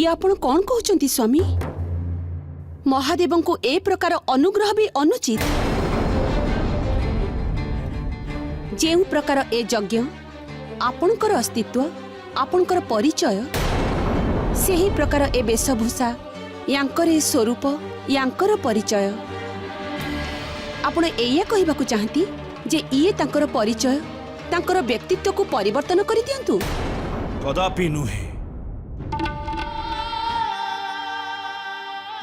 ये आपण कौन कहउचंती स्वामी? महादेव को ए प्रकार अनुग्रह भी अनुचित। जे प्रकार ए यज्ञ आपणकर अस्तित्व आपणकर परिचय से ही प्रकार ए वेशभूषा यांकर ए स्वरूप यांकर परिचय आपण एया कहबाकू चाहती जे इए तांकर परिचय तांकर व्यक्तित्व को परिवर्तन करि दियंतु? कदापि नुहे।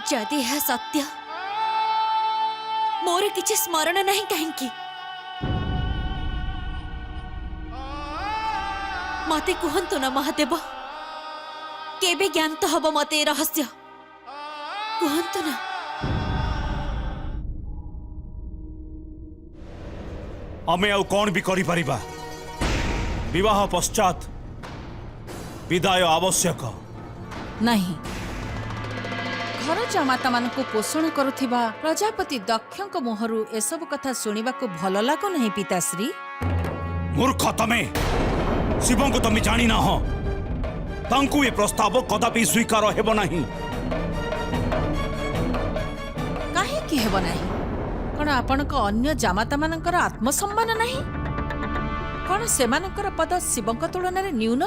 जदि यह सत्य मोर किछि स्मरण नहीं कहीं मते कहंतु ना महादेव केबे ज्ञान तो हब मते रहस्य कहंतु ना। आमे आउ कौन भी करि परिबा? विवाह पश्चात विदाय आवश्यक नहीं। घर जामाता मान को पोषण करुथिबा प्रजापति दक्षक मुहरु एसबु कथा सुनिबा को भल लागो नहीं पिताश्री? मूर्ख तमे शिव को तमे जानी ना हो तांकु ये प्रस्ताव कदापि स्वीकार हेबो नहीं। काहे कि हेबो नहीं? कण आपण को अन्य जामाता मानकर आत्मसम्मान नहीं? कण सेमानकर पद शिवक तुलन रे न्यून?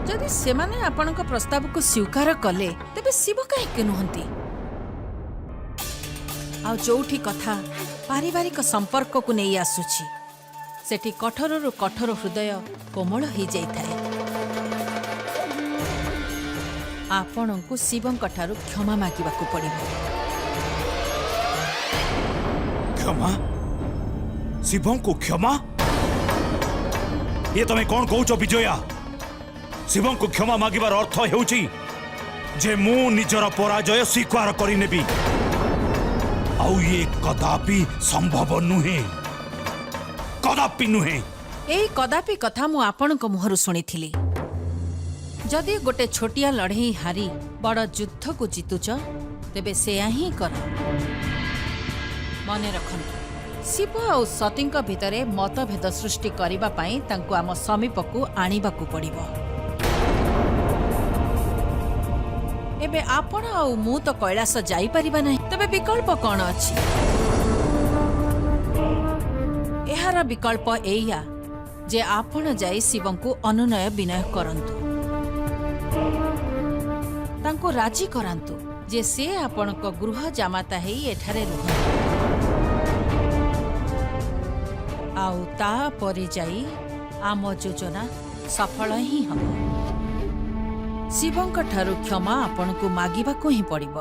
जदि सेमाने आपणक प्रस्ताव को स्वीकार कले तेबे शिव काहे नुहंती? आ जोठी कथा पारिवारिक संपर्क को नहीं आसुची सेठी कठोर कठोर हृदय कोमल हो जाए। आपण को शिवंक ठारू क्षमा मागिबाकू पड़िबो। क्षमा? शिवं को क्षमा? ये तमे कौन कहउछ विजया? शिवं को क्षमा मागिबार अर्थ हेउची जे मु निजर पराजय स्वीकार करिनेबी। आउ ये कदापि संभव नुहे, कदापि नुहे। ए कदापि कथा मु आपण को मुहरु सुनिथिली। जदि गोटे छोटिया लड़ई हारी बड़ युद्ध को जीतुच तेबे सेया ही कर। मने रखंतु शिव और सतींक भितरे मतभेद सृष्टि करिबा पई तांको आम समीप को आनिबाकू पड़िबो। एबे आपण आउ मु तो कैलाश जाई परिबा नहीं, तबे विकल्प कौन अछि? एहार विकल्प एया जे आपण जाई शिवं को अनुनय विनय करंतु, तांको राजी करंतु जे से आपण को गृह जामाता हेई एठारे रुह। आउ ता परे जाई आम योजना सफल ही हम। शिवंक ठारू क्षमा आपण को मागिबाकू ही पड़िबो।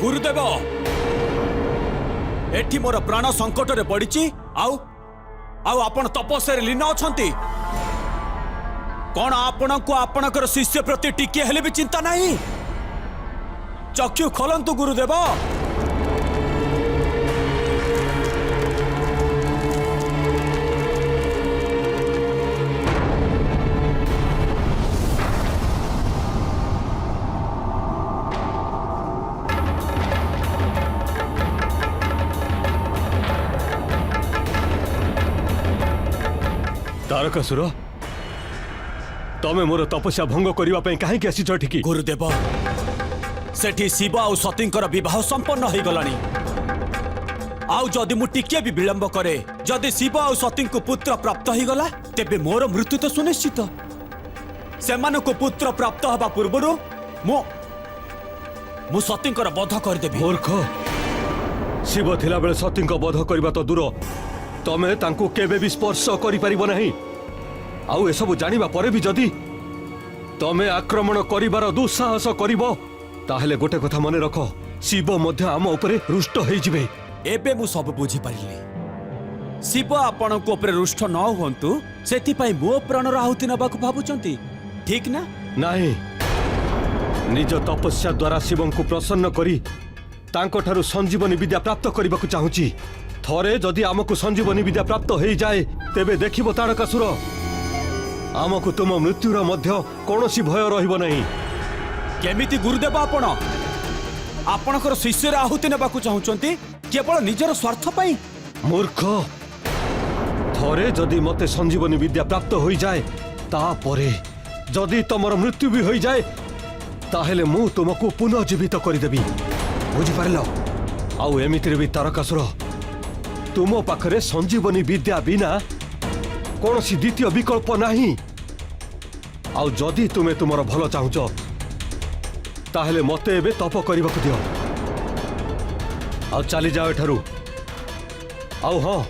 गुरुदेव एठी मोर प्राण संकट रे पड़िची आउ आउ आपण तपस्या रे लीन अछंती। कोन आपण को आपणकर शिष्य प्रति टिके हेले भी चिंता नहीं? चक्षु खोलंतु गुरुदेव। तारकासुर तमे मोर तपस्या भंग करबा पई काहे कि आसी ठिकी? गुरुदेव सेठी शिव आउ सतींकर विवाह संपन्न हो गलानी। आउ जदि मु टिके भी विलंब करे जदि शिव आउ सती को पुत्र प्राप्त हो गला तेबे मोर मृत्यु तो सुनिश्चित। सेमान को पुत्र प्राप्त हवा पूर्व मु सतींकर वध कर देबी। मूर्ख, शिव थिला बेले सतींक वध करबा तो दूर तमे तांको केबे भी स्पर्श करि परिबो नहीं। आउ एसबु जानिबा परे भी जदि तमे आक्रमण करिबार दुस्साहस करिबो ताहले गोटे कथा मने रख, शिव मध्य आम उपरे रुष्ट होई जिवे। एबे मु सब बुझी पारिली। शिव आपण को उपरे रुष्ट न होंतु सेति पई मो प्राणर आहुति नबाकू भाबुचंती, ठीक ना? नहीं, निज तपस्या द्वारा शिवं को प्रसन्न करी तांको ठारू संजीवनी विद्या प्राप्त करबाकू चाहूची। थरे जदि आमको संजीवनी विद्या प्राप्त हो जाए तेबे देखिबो तारकासुर आमको तुम मृत्युर मध्य कौनसी भय रहिबो नहीं। केमिति गुरुदेव आपण आपणकर शिष्यर आहुति नेबाकू चाहुचंती केवल निजर स्वार्थ पाई। मूर्ख, थरे जदि मते संजीवनी विद्या प्राप्त हो जाए तापरे जदि तमर मृत्यु भी हो जाए ताहेले मु तुमको पुनर्जीवित करदेवी। बुझिपार आउ एमितिरे भी तारकासुर तुम पाखरे संजीवनी विद्या बिना कौन सी द्वितीय विकल्प नहीं। आउ जदि तुमे तुमर भल चाहुच ताहेले मते एबे तप करबाकू दियो। आउ चली जाओ एठारू। आउ हाँ,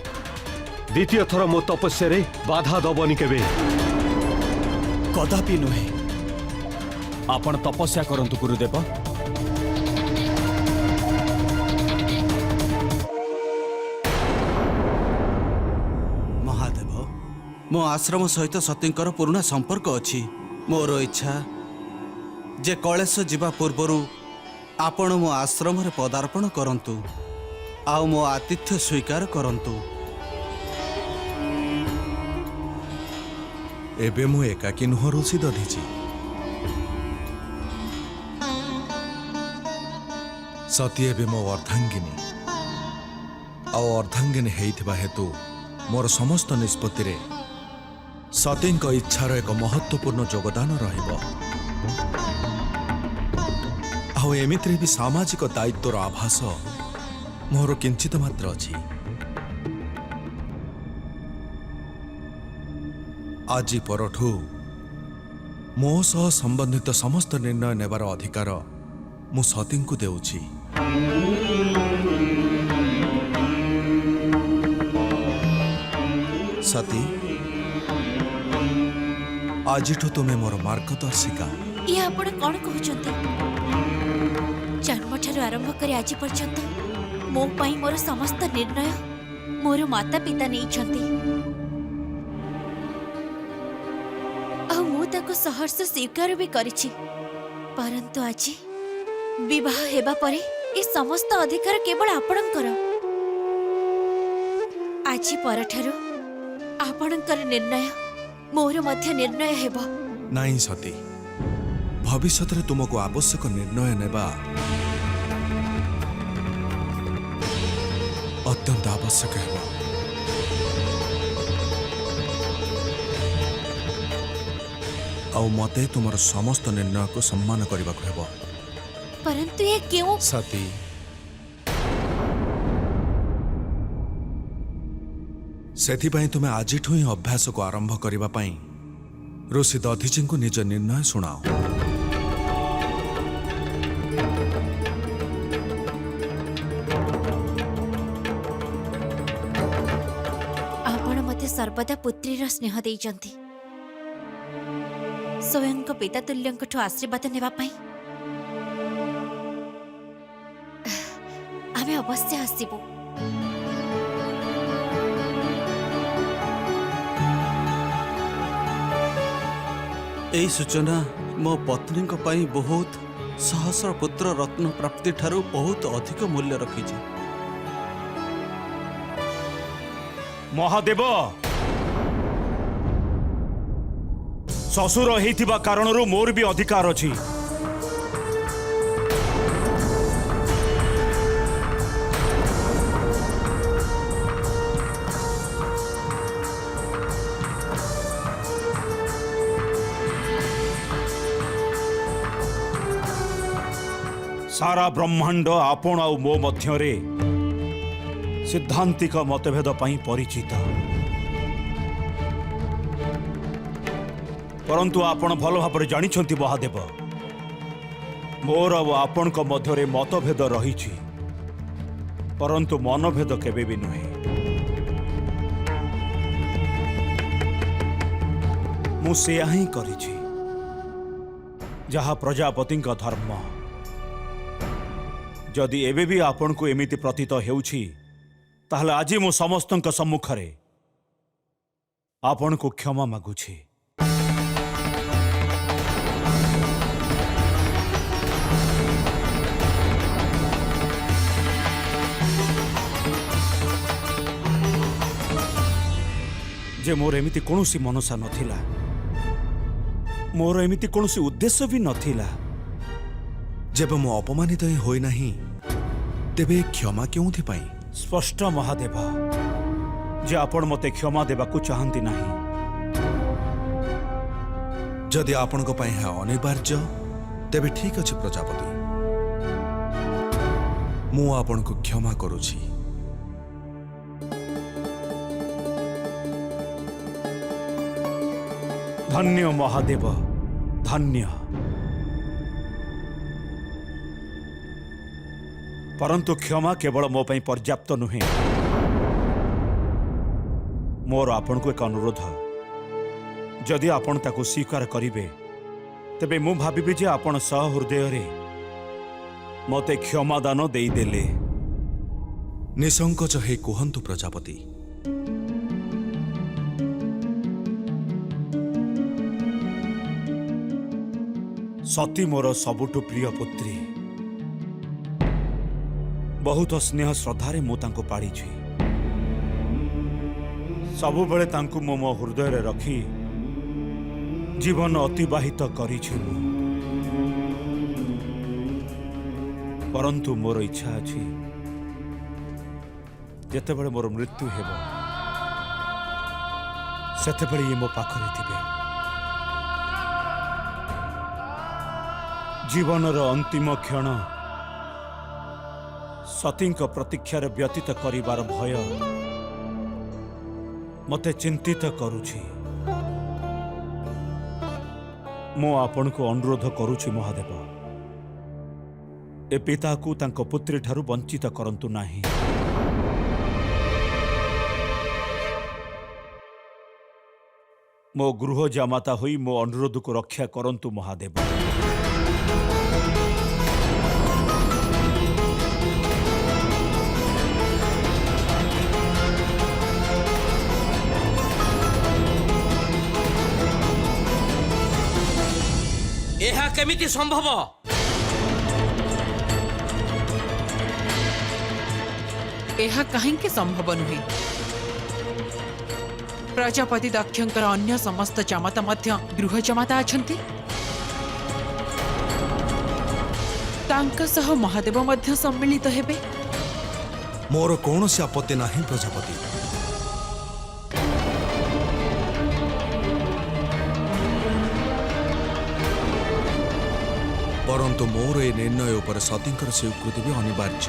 द्वितीय थर मो तपस्या रे बाधा दबनी केबे। कदापि नुहे। आपण तपस्या करंतु गुरुदेव। महादेव, मो आश्रम सहित सतींकर पुराना संपर्क अछि। मोर इच्छा जे कलेश जीवा पूर्वरु आपण मो आश्रम रे पदार्पण करंतु आउ मो आतिथ्य स्वीकार करंतु। एबे मु एकाकी नुह ऋषि दधिछि। सती एबे मो अर्धांगिनी आउ अर्धांगिनी हेइथिबा हेतु मोर समस्त निष्पत्ति रे सतींक इच्छार एक महत्वपूर्ण योगदान रहिब। आउ एमितिरे भी सामाजिक दायित्वर आभास मोर किंचित मात्र अछि। आज परठू मो सह संबंधित समस्त निर्णय नेबार अधिकार मु सती को देउछि। सती, आजिठू तुमे मोर मार्गदर्शिका। ये आपण कौन कहते? जन्म ठारू आरंभ कर आज पर्यंत मो पाई मोर समस्त निर्णय मोर माता पिता नहीं छंती। सहर्ष स्वीकार भी करिछि। परंतु आज विवाह हेबा परे ए समस्त अधिकार केवल आपणकर। आज परठारु आपणकर निर्णय मोर मध्य निर्णय हेबो। नहीं सती, भविष्य रे तुमको आवश्यक निर्णय नेबा अत्यंत आवश्यक हेबो। आउ मते तुमर समस्त निर्णय को सम्मान करबा को हेबो। परंतु ये क्यों? सती, सेथिपाई तुमे आजिठू ही अभ्यास को आरंभ करबा पई ऋषि दधिची को निज निर्णय सुनाओ। आपण मते सर्वदा पुत्रीर स्नेह देइचंती। स्वयं को पिता तुल्यंकठु आशीर्वाद नेबा पई आमे अवश्य आसीबो। एई सूचना मो पत्नी को पाई बहुत सहस्र पुत्र रत्न प्राप्ति ठारू बहुत अधिक मूल्य रखिछि। महादेव, ससुर हेइथिबा कारणरू मोर भी अधिकार अछि। सारा ब्रह्मांड आपण आउ मो मध्यरे सिद्धांतिक मतभेद पई परिचित। परंतु आपण भल भाव जानिछंती महादेव, मोर और आपण को मध्यरे मतभेद रहिछि, परंतु मनभेद केबे भी नुहे। मु सेया ही करिछि जहा प्रजापति धर्म। जदि एबे भी आपण को एमिति प्रतीत हेउछि ताहले आज मु समस्तंक सम्मुखरे आपण को क्षमा मागुछि। जे मोर एमिति कोनोसी मनसा नथिला, मोर एमिति कोनोसी उद्देश्य भी नथिला। ଯେବେ ମୁଁ ଅପମାନିତ ହିଁ ହୋଇନାହିଁ ତେବେ କ୍ଷମା କେଉଁଥିପାଇଁ? ସ୍ପଷ୍ଟ ମହାଦେବ ଯେ ଆପଣ ମୋତେ କ୍ଷମା ଦେବାକୁ ଚାହାନ୍ତି ନାହିଁ। ଯଦି ଆପଣଙ୍କ ପାଇଁ ଏହା ଅନିବାର୍ଯ୍ୟ ତେବେ ଠିକ୍ ଅଛି ପ୍ରଜାପତି, ମୁଁ ଆପଣଙ୍କୁ କ୍ଷମା କରୁଛି। ଧନ୍ୟ ମହାଦେବ, ଧନ୍ୟ। परंतु क्षमा केवल मो ପାଇଁ पर्याप्त नुहे। मोर आपण को एक अनुरोध, जदि आपण ताको स्वीकार करिवे तेबे मु भाबिबे जे आपण सहृदय रे मते क्षमादान देई देले। निसंकोच हे कुहन्तु प्रजापति। सती मोर सबुठु प्रिय पुत्री, बहुत स्नेह श्रद्धारे मु तांको पाड़ी छी। सबु बेले तांको मो हृदय रे रखी जीवन अतिबाहित करी छी मु। परंतु मोर इच्छा अछि जेतेबेले मोर मृत्यु हेबो सेतेबेले ये मो पाखरे थिबे। जीवनर अंतिम क्षण सतींक प्रतीक्षार व्यतीत करिवार भय मते चिंतित करुछि। मो आपण को अनुरोध करुछि महादेव, ए पिता को तांको पुत्री ठारू वंचित करंतु नाही। मो गृह जामाता होई मो अनुरोध को रक्षा करंतु महादेव। ଏହା କେମିତି ସମ୍ଭବ? ଏହା କାହିଁକି ସମ୍ଭବ ନୁହେଁ? ପ୍ରଜାପତି ଦକ୍ଷଙ୍କର ଅନ୍ୟ ସମସ୍ତ ଜାମାତା ମଧ୍ୟ ଗୃହ ଜାମାତା ଅଛନ୍ତି। ତାଙ୍କ ସହ ମହାଦେବ ମଧ୍ୟ ସମ୍ମିଳିତ ହେବେ। मोर कौनसी आपत्ति नहीं प्रजापति। परंतु मोर ए निर्णय उपर सतींकर स्वीकृति भी अनिवार्य।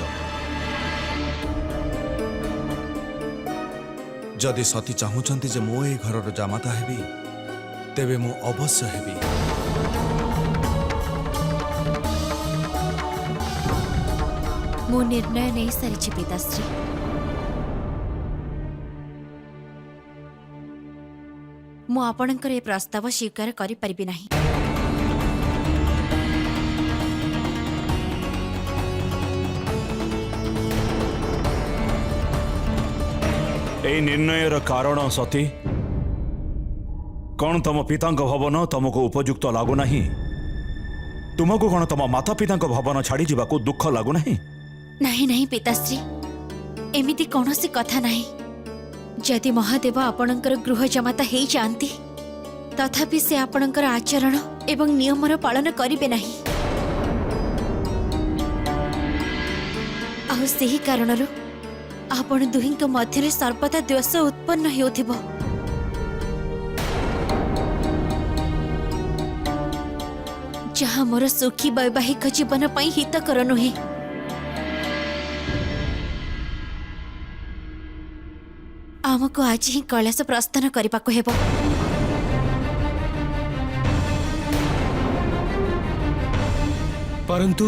जदि सती चाहूचंती जे मो ए घरर जामाता हेबी तेबे मु अवश्य हेबी। मो निर्णय नहीं सारी पिताश्री। मु आपणकर ए प्रस्ताव स्वीकार करि परिबि नाही। ए निर्णयर कारण सती कौन तम पिता भवन तुमको उपयुक्त लागू नहीं? तुमको कौन तम माता पिता भवन छाड़ी जावाको दुख लागू नहीं? नहीं नहीं पिताश्री, एमिति कौनसी कथा नहीं। जदि महादेव आपणकर गृह जमाता हेई जांती तथापि से आपणकर आचरण एवं नियमर पालन करिबे नहीं। आउ सेही कारणरु आपण दुहिंक मध्यरे सर्वदा द्वेष उत्पन्न हेउथिबो। जहाँ मोर सुखी वैवाहिक जीवन पई हितकर नुहे। आमको आज ही कैलाश प्रस्थान करबाको हेबो। परंतु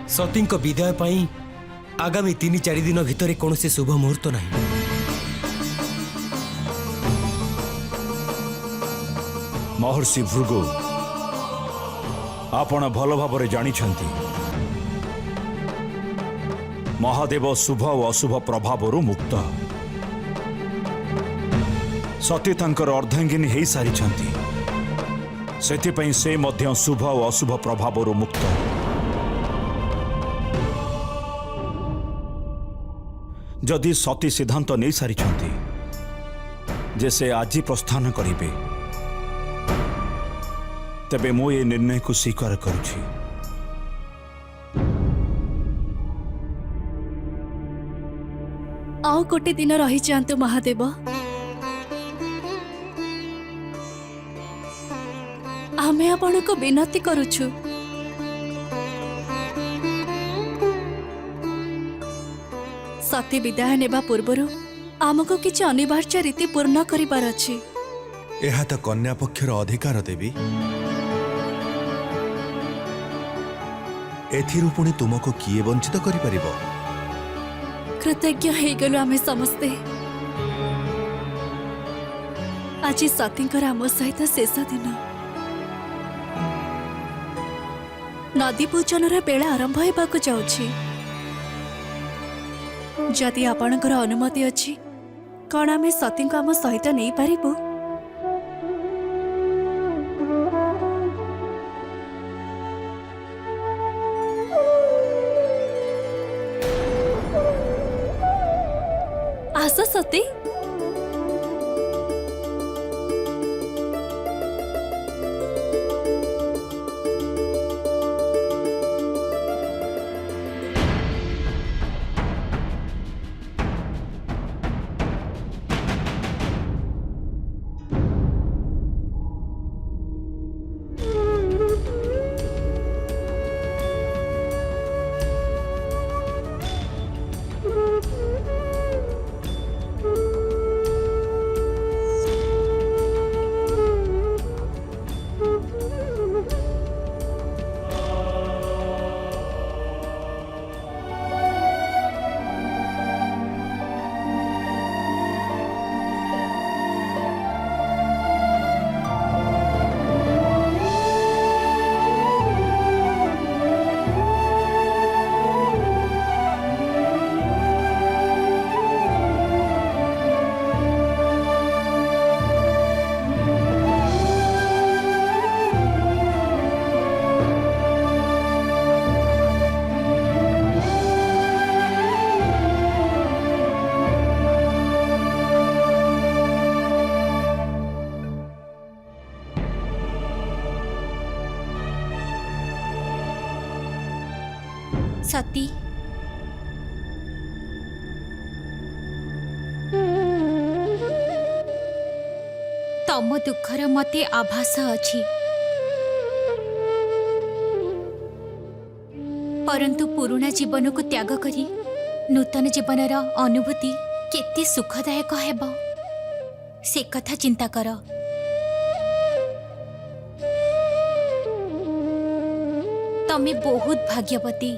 सतींक विदाय पाई आगामी 3-4 दिन भितर कौन से शुभ मुहूर्त नहीं। महर्षि भृगु आपण भल भाव जानिछंती महादेव शुभ और अशुभ प्रभाव मुक्त। सती तांकर अर्धांगिनी हेई सारिछंती, सेथिपई से मध्य शुभ और अशुभ प्रभाव मुक्त। जदि सती सिद्धांत नहीं सारिछंती जे से आज प्रस्थान करिवे तेबे मो ये निर्णय को स्वीकार करुछि। गोटे दिन रही जातु महादेव। आमे आपण को विनती करुछु। सती विदाय नेबा पूर्वरु आमको किछि अनिवार्य रीति पूर्ण करिबार अछि। ଏହା ତ କନ୍ୟା ପକ୍ଷର ଅଧିକାର ଦେବୀ। ଏଥିରୁ ପୁଣି ତୁମକୁ କିଏ ବଞ୍ଚିତ କରିପାରିବ? कृतज्ञ ହେଇଗଲୁ ଆମେ ସମସ୍ତେ। ଆଜି ସତୀଙ୍କର ଆମ ସହିତ ଶେଷ ଦିନ। ନଦୀ ପୂଜନର ବେଳା ଆରମ୍ଭ ହେବାକୁ ଯାଉଛି। ଯଦି ଆପଣଙ୍କର ଅନୁମତି ଅଛି କଣ ଆମେ ସତୀଙ୍କୁ ଆମ ସହିତ ନେଇପାରିବୁ? ଆସ ସତୀ। सती तम दुखर मते आभास अछि, परंतु पुराना जीवन को त्याग करी नूतन जीवनर अनुभूति केते सुखदायक हेब से कथा चिंता कर। तमे बहुत भाग्यवती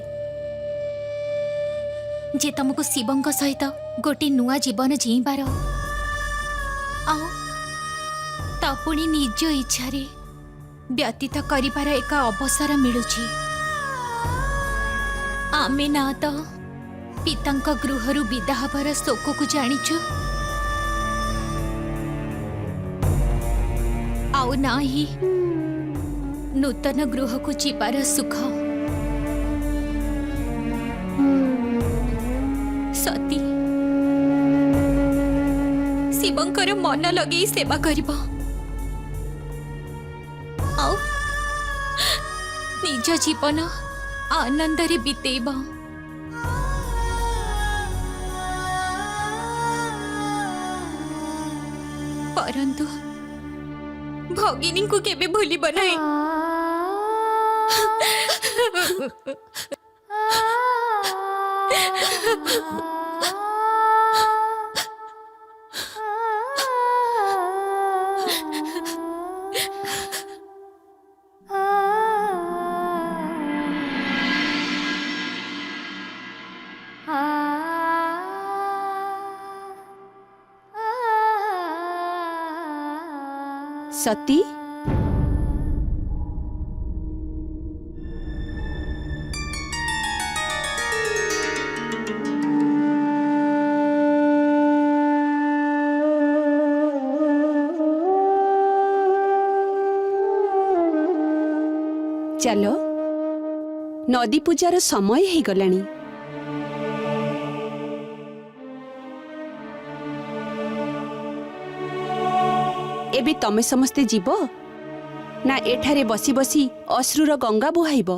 जे तुमको शिवंक सहित गोटे नुआ जीवन जीबार पुणी निज इच्छा व्यतीत करिबार एक अवसर मिलुछि। आमे ना तो पितांक गृहरु विदा हबार शोक को जानिछु आउ ना ही नूतन गृह को जीवार सुख। सती शिवंकर मन लगे सेवा करिब आउ निज जीवन आनंद रे बितेब। परंतु भगिनी को केबे भूलिब नहीं। सती चलो नदी पूजार समय हो गलानी। एबे तमे समस्ते जीव ना एठारे बसी बसी अश्रुर गंगा बुहाइब?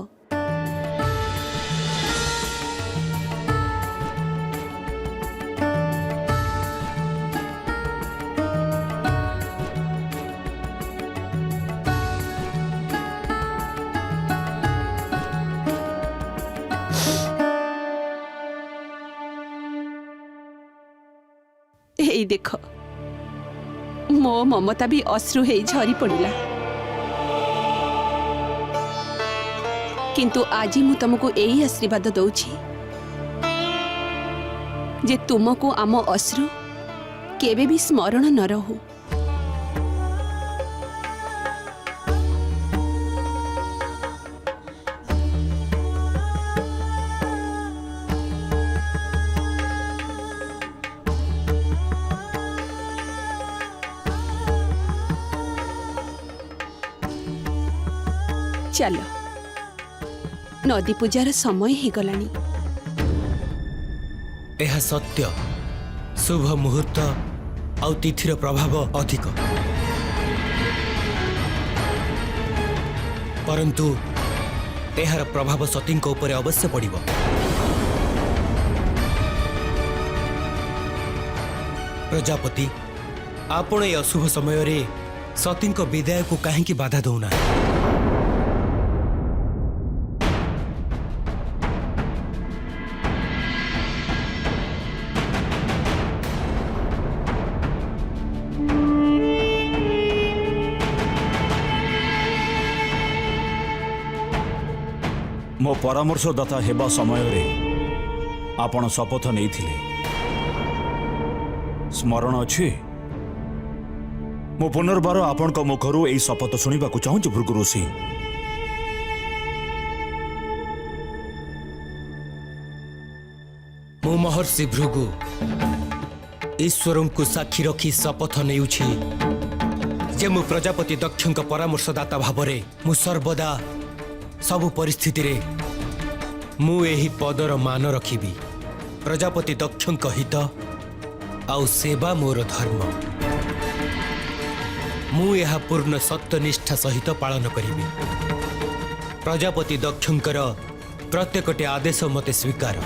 देख मो ममता भी अश्रु हेई झरी पड़िला किंतु आज मु तुमको यही आशीर्वाद दउछि जे तुमको आम अश्रु केबे भी स्मरण न रहू। चलो नदी पूजार समय ही गलानी। यह सत्य शुभ मुहूर्त आउ तिथिर प्रभाव अधिक परंतु यार प्रभाव सतींक उपरे अवश्य पड़िबो। प्रजापति आपण ए अशुभ समय रे सतींक विदाय को काहेकि बाधा दउना? मो परामर्शदाता हेबा समय रे आपण शपथ नहीं थिले स्मरण अछि? मो पुनर्बार आपण को मुखरु एई शपथ सुनिबा को चाहूँ भृगु ऋषि। मु महर्षि भृगु ईश्वरं को साक्षी रखी शपथ नेउछि जे मु प्रजापति दक्षଙ୍କ परामर्शदाता भावरे मु सर्वदा सबु परिस्थिति रे मु एही पदर मान रखिबी। प्रजापति दक्षଙ୍କ हित आउ सेवा मोर धर्म। मु यह पूर्ण सत्यनिष्ठा सहित पालन करिबी। प्रजापति दक्षଙ୍କର प्रत्येकटे आदेश मते स्वीकार।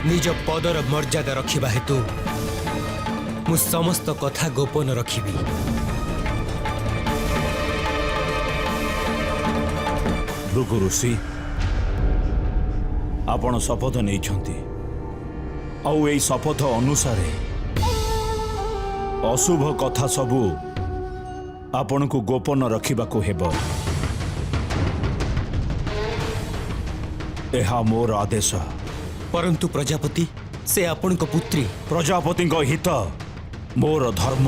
निज पदर मर्यादा रखिबा हेतु मु समस्त कथा गोपन रखिबी। भृगु ऋषि आपण शपथ नहीं आउ एई शपथ अनुसार अशुभ कथा सबू आपण को गोपन रखिबा को हेबो। एहा मोर आदेश। परंतु प्रजापति से आपण को पुत्री। प्रजापति हित मोर धर्म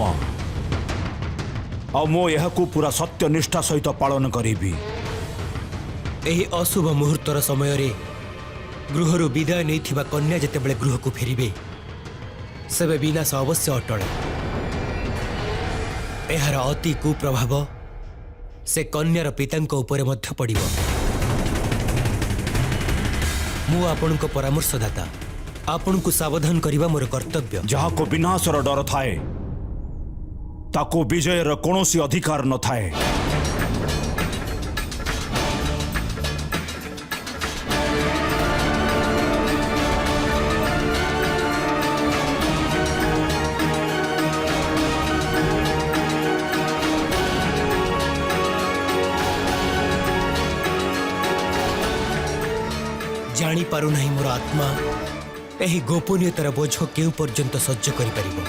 आ मो यह को पूरा सत्यनिष्ठा सहित पालन करिबी। एही अशुभ मुहूर्तर समय रे गृहरु विदाय नहीं थिबा कन्या जेते बेले गृह को फेरिबे सेबे विनाश अवश्य अटल। एहार अति कुप्रभाव से कन्यार पितांक उपरे मध्य पड़िबो। मु आपनको परामर्शदाता आपनको सावधान करिबा मोर कर्तव्य। जहा को विनाशर डर थाए ताको विजयर कोनोसी अधिकार न थाए। जानी पारु नहीं मोर आत्मा एही गोपनीयतार बोझ केउ पर्यंत सह्य करि परिबो।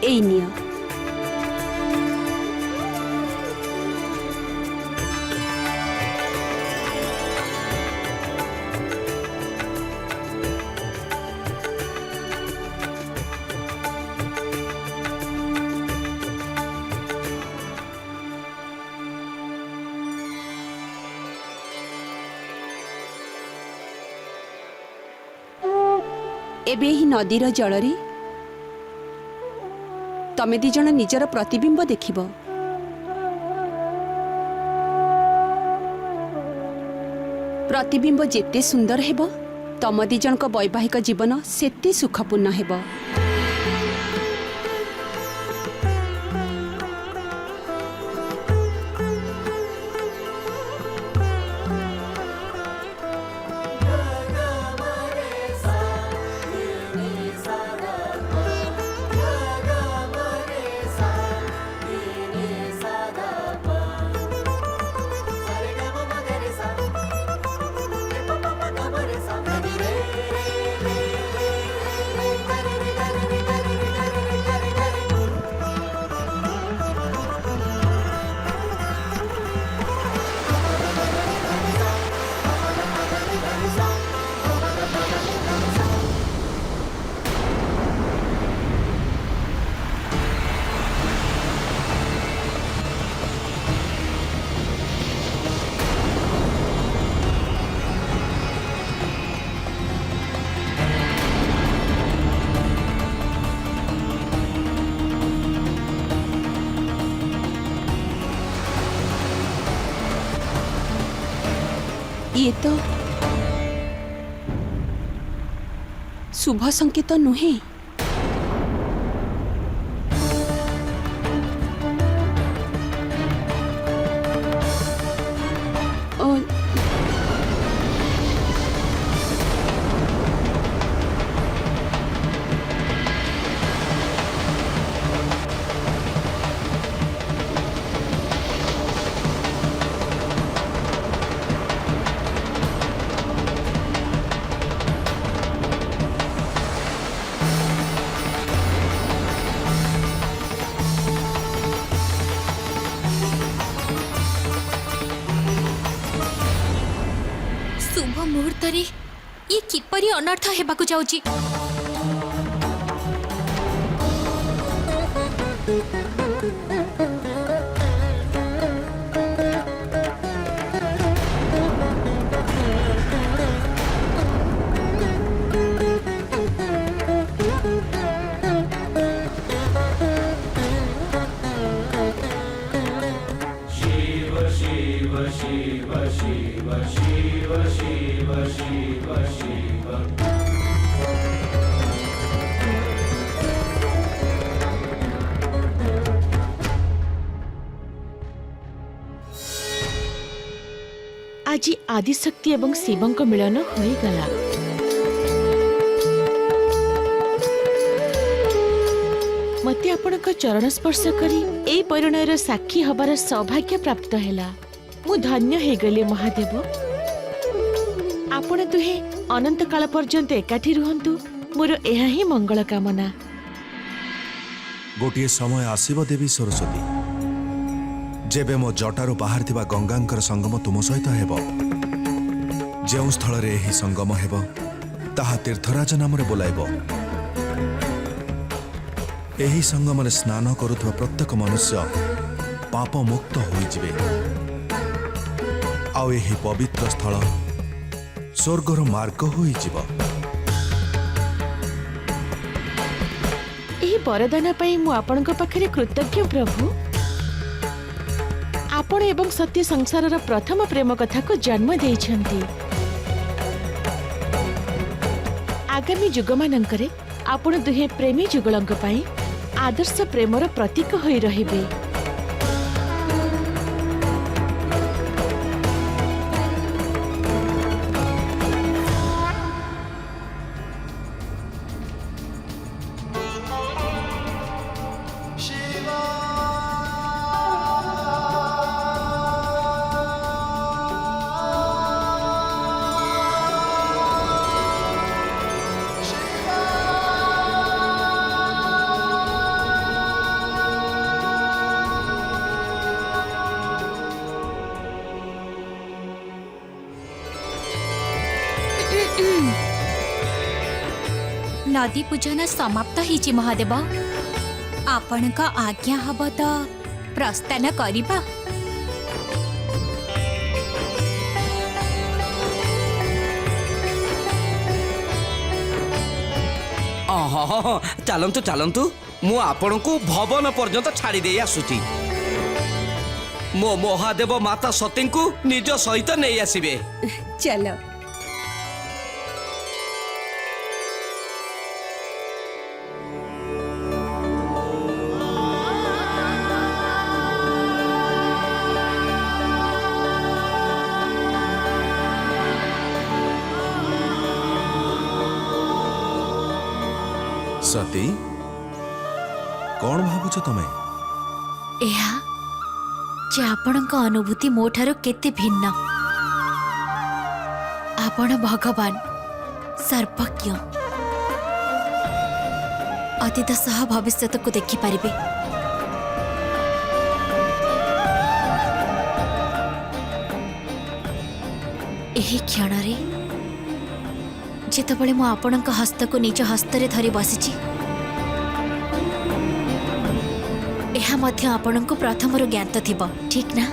एई नियो एबे ही नदीर जलरे ତମେ ଦି ଜଣ ନିଜର ପ୍ରତିବିମ୍ବ ଦେଖିବ। ପ୍ରତିବିମ୍ବ ଯେତେ ସୁନ୍ଦର ହେବ ତମ ଦି ଜଣଙ୍କ ବୈବାହିକ ଜୀବନ ସେତେ ସୁଖପୂର୍ଣ୍ଣ ହେବ। ये तो शुभ संकेत नुहे। शुभ मुहूर्त ये किपरि अनर्थ हेबाकु जाउची। आज आदिशक्ति एवं शिवंक मिलन हो गला। मते आपणक चरण स्पर्श करी एई परिणयर साक्षी हबार सौभाग्य प्राप्त हैला। मु धन्य हे गले महादेव। आपण दुहे अनंत काल पर्यंत एकाठी रुहंतु मोर एहा ही मंगल कामना। गोटे समय आसीब देवी सरस्वती जेबे मो जटारू बाहर थिबा गंगांकर संगम तुम सहित हेब। जेउ स्थल रे एही संगम हेब ताहा तीर्थराज नाम रे बोलाइब। एही संगम रे स्नान करुथबा प्रत्येक मनुष्य पाप मुक्त होई जिवे। आउ एही पवित्र स्थल स्वर्गर मार्ग होई जिवो। एही वरदान पई मु आपणक पाखरे कृतज्ञ प्रभु। आपण एवं सत्य संसारर प्रथम प्रेम कथा को जन्म देइछंती। आगामी जुगमानंकरे आपण दुहे प्रेमी जुगलंक पई आदर्श प्रेमर प्रतीक होई रहिबे। नदी पूजन समाप्त हिची महादेव। आपणक आज्ञा हब तो प्रस्थान करिबा। चलतु चलतु मु आपणको भवन पर्यंत छाड़ी दे आसुची मो महादेव माता सती को निज सहित नहीं आसीबे। चलो सती कौन भावुच तमे ଏହା ଯେ ଆପଣଙ୍କ ଅନୁଭୂତି ମୋ ଠାରୁ କେତେ ଭିନ୍ନ। ଆପଣ ଭଗବାନ ସର୍ବଜ୍ଞ ଅତୀତ ସହ ଭବିଷ୍ୟତକୁ ଦେଖିପାରିବେ। ଏହି କ୍ଷଣରେ ଯେତେବେଳେ ମୁଁ ଆପଣଙ୍କ ହସ୍ତକୁ ନିଜ ହସ୍ତରେ ଧରି ବସିଛି ଏହା ମଧ୍ୟ ଆପଣଙ୍କୁ ପ୍ରଥମରୁ ଜ୍ଞାତ ଥିବ, ଠିକ୍ ନା?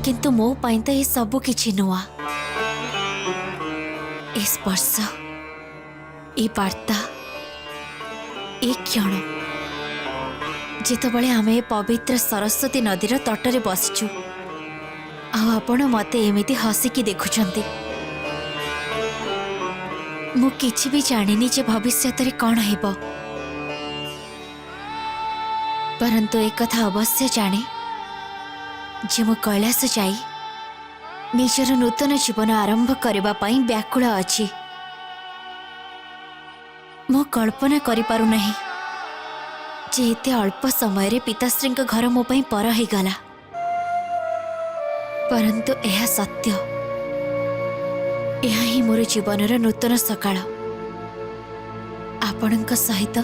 କିନ୍ତୁ ମୋ ପାଇଁ ତ ଏ ସବୁ କିଛି ନୂଆ। ଏ ସ୍ପର୍ଶ, ଏ ବାର୍ତ୍ତା, ଏ କ୍ଷଣ ଯେତେବେଳେ ଆମେ ଏ ପବିତ୍ର ସରସ୍ୱତୀ ନଦୀର ତଟରେ ବସିଛୁ ଆଉ ଆପଣ ମୋତେ ଏମିତି ହସିକି ଦେଖୁଛନ୍ତି। ମୁଁ କିଛି ବି ଜାଣିନି ଯେ ଭବିଷ୍ୟତରେ କ'ଣ ହେବ, परंतु एक कथा अवश्य जाने जे मु कैलाश जाई निजर नूतन जीवन आरंभ करबा पई व्याकुल अछि। मु कल्पना करि पारु नहीं जे एते अल्प समय रे पिताश्री घर मो पई पर हे गला, परंतु यह सत्य। यह ही मोर जीवनर नूतन सकाळ। आपणक सहित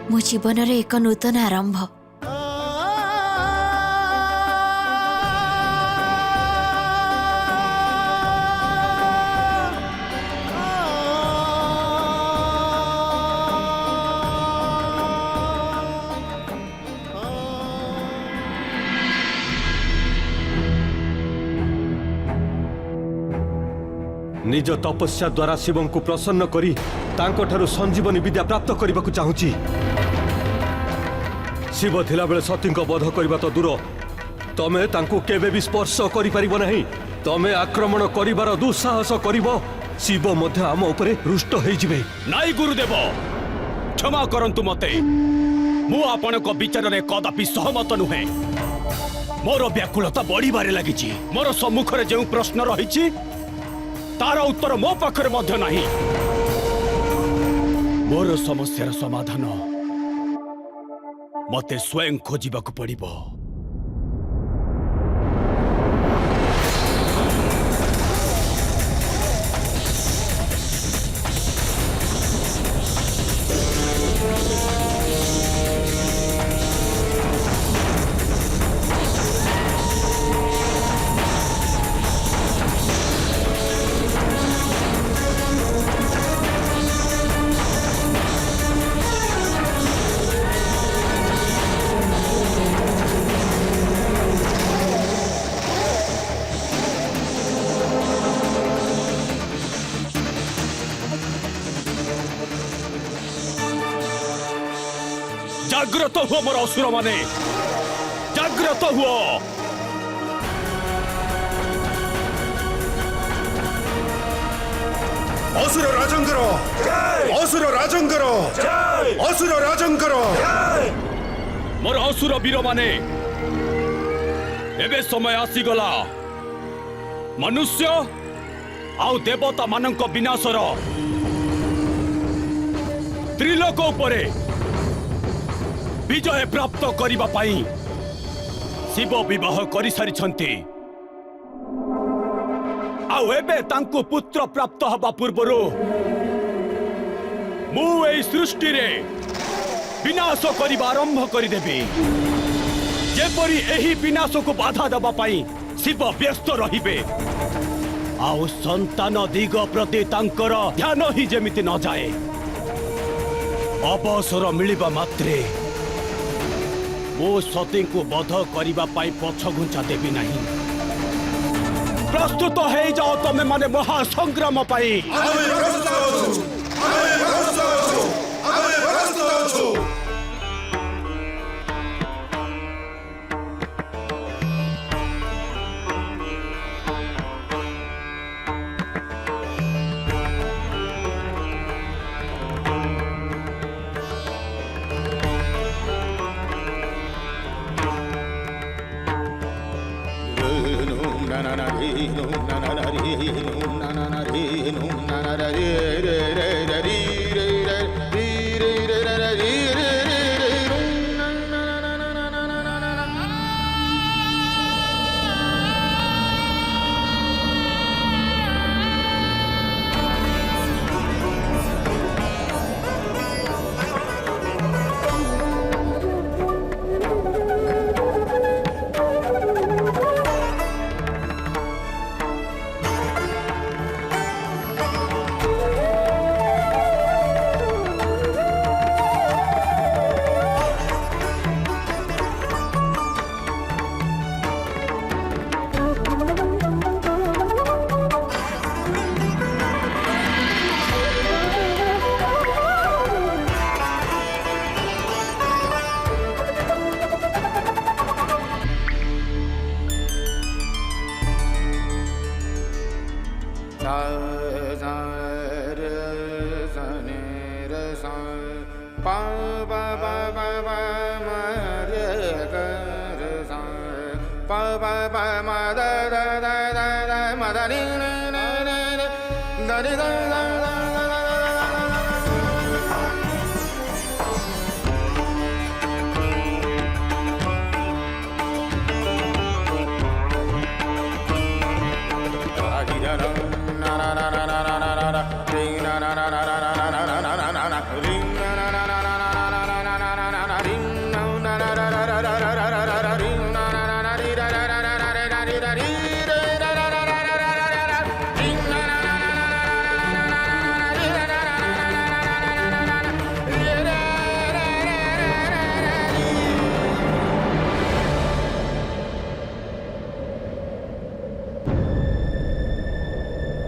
मो जीवनर एक नूतन आरंभ। निज तपस्या द्वारा शिव को प्रसन्न करी तांको ठारू संजीवनी विद्या प्राप्त करने को चाहूची। शिव थिला बेले सती वध करबा तो दूर, तमे तांको केबे भी स्पर्श करि परिबो नहीं। तमे आक्रमण करिबार दुस्साहस करिबो, शिव मध्य आम उपरे रुष्ट होई जिवे। नाई गुरुदेव, क्षमा करंतु मते। मु आपणक विचार रे कदापि सहमत नुहे। मोर व्याकुलता बढ़िबारे लागिची। मोर सम्मुख रे जे प्रश्न रहिची तार उत्तर मो पाखरे मध्य नहीं। मोर समस्यार समाधान मते स्वयं खोजिबाकु पड़िबो। जाग्रत हुआ मोर असुर माने, जाग्रत हुआ। असुर राजंकर, असुर राजंकर, असुर राजंकर। मोर असुर वीर माने एबे समय आसीगला मनुष्य आउ देवता मानक विनाशर। त्रिलोक उपरे विजय प्राप्त करिबा पाई शिव विवाह करि सारिछंती। आउ एबे तांको पुत्र प्राप्त हबा पूर्वरु मु एई सृष्टि रे विनाश करिबा आरंभ करिदेबी। जेपरि एही विनाश को बाधा दबा पाई शिव व्यस्त रहिबे, आउ संतान दिग प्रति तांकर ध्यान ही जेमिति न जाए। अवसर मिलिबा मात्रे मो सती को बध करिबा पाई पछ घुंचा देबी नहीं। प्रस्तुत हो जाओ तमे माने महासंग्राम पाई।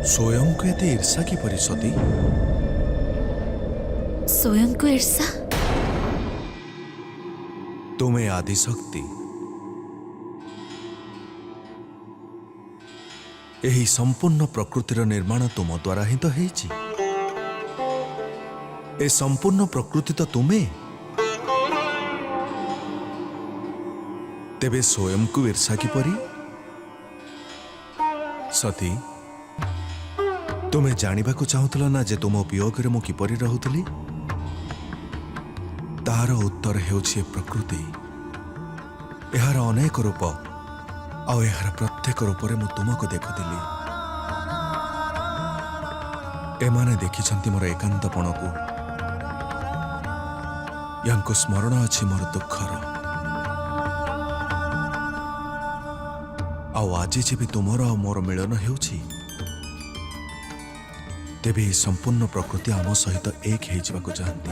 स्वयं को एते ईर्षा किपरि सती? स्वयं को ईर्षा? तुमे आदिशक्ति एही संपूर्ण प्रकृतिर निर्माण तुम द्वारा ही तो हेची। ए संपूर्ण प्रकृति तो तुमे, तेबे स्वयं को ईर्षा किपरि? सती तुमे जानिबाकु चाहुथिल ना जे तुम वियोगरे मु किपरि रहुथली? तार उत्तर हेउछि प्रकृति। एहार अनेक रूप आउ एहार प्रत्येक रूपरे मु तुमको देखुथिली। एमाने देखिछंती मोर एकांतपणकु, यांको स्मरण अछि मोर दुःखर। आउ आज जेबे तुमर आ मोर मिलन हेउछि, तेबे ए संपूर्ण प्रकृति आम सहित एक हो जावाक चाहती।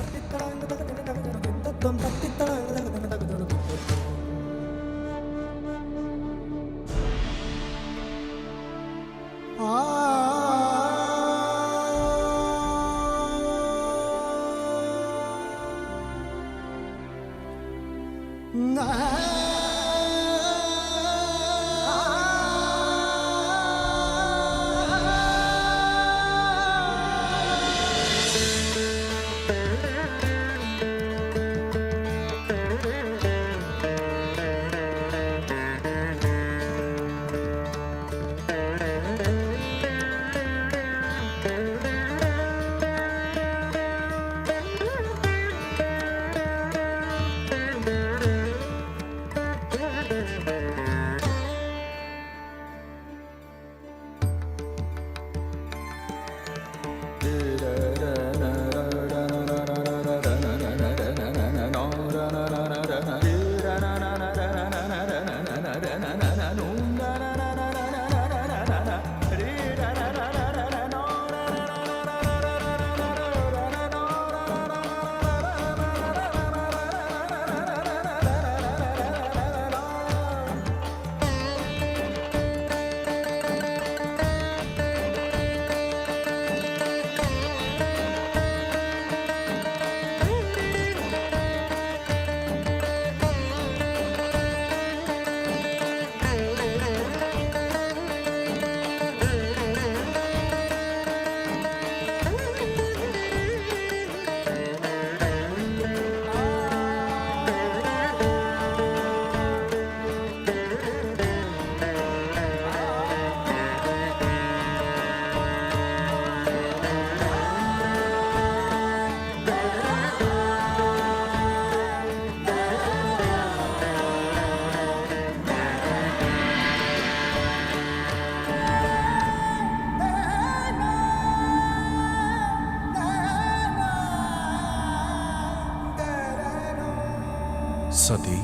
ସତୀ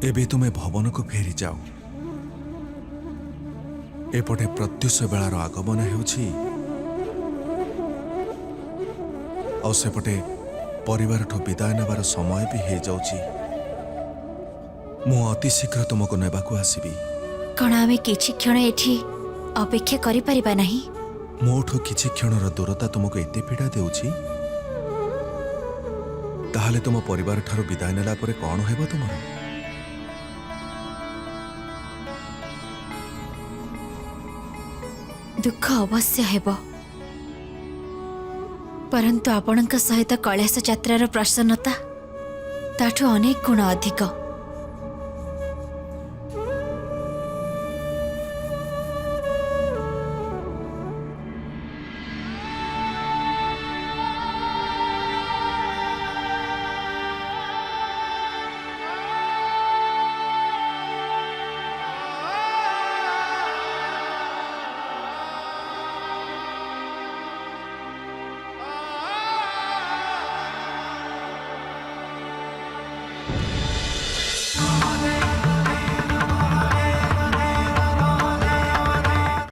ଏବେ ତୁମେ ଭବନକୁ ଫେରି ଯାଅ। ଏପଟେ ପ୍ରତ୍ୟୁଷ ବେଳାର ଆଗମନ ହେଉଛି ଆଉ ସେପଟେ ପରିବାରଠୁ ବିଦାୟ ନେବାର ସମୟ ବି ହେଇଯାଉଛି। ମୁଁ ଅତି ଶୀଘ୍ର ତୁମକୁ ନେବାକୁ ଆସିବି। କ'ଣ ଆମେ କିଛି କ୍ଷଣ ଏଠି ଅପେକ୍ଷା କରିପାରିବା ନାହିଁ? ମୋଠୁ କିଛି କ୍ଷଣର ଦୂରତା ତୁମକୁ ଏତେ ପୀଡ଼ା ଦେଉଛି? ତାହେଲେ ତୁମ ପରିବାର ଠାରୁ ବିଦାୟ ନେଲା ପରେ କ'ଣ ହେବ ତୁମର? ଦୁଃଖ ଅବଶ୍ୟ ହେବ, ପରନ୍ତୁ ଆପଣଙ୍କ ସହିତ କୈଳାସ ଯାତ୍ରାର ପ୍ରସନ୍ନତା ତାଠୁ ଅନେକ ଗୁଣ ଅଧିକ।